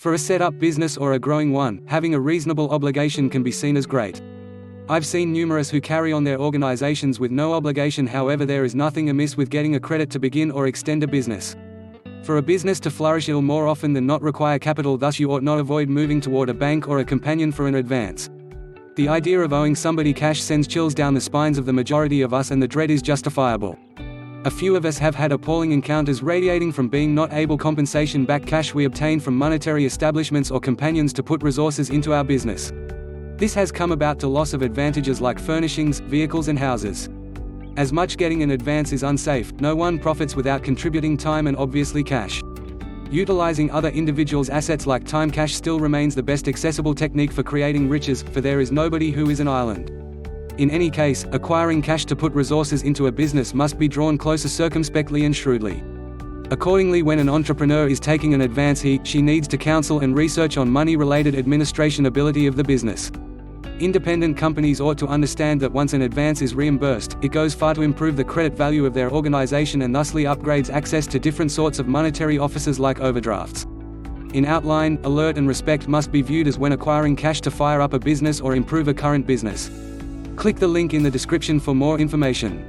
For a set-up business or a growing one, having a reasonable obligation can be seen as great. I've seen numerous who carry on their organizations with no obligation. However, there is nothing amiss with getting a credit to begin or extend a business. For a business to flourish, it will more often than not require capital, thus you ought not avoid moving toward a bank or a companion for an advance. The idea of owing somebody cash sends chills down the spines of the majority of us, and the dread is justifiable. A few of us have had appalling encounters radiating from being not able compensation back cash we obtained from monetary establishments or companions to put resources into our business. This has come about to loss of advantages like furnishings, vehicles and houses. As much getting an advance is unsafe, no one profits without contributing time and obviously cash. Utilizing other individuals' assets like time cash still remains the best accessible technique for creating riches, for there is nobody who is an island. In any case, acquiring cash to put resources into a business must be drawn closer circumspectly and shrewdly. Accordingly, when an entrepreneur is taking an advance, she needs to counsel and research on money-related administration ability of the business. Independent companies ought to understand that once an advance is reimbursed, it goes far to improve the credit value of their organization and thusly upgrades access to different sorts of monetary offices like overdrafts. In outline, alert and respect must be viewed as when acquiring cash to fire up a business or improve a current business. Click the link in the description for more information.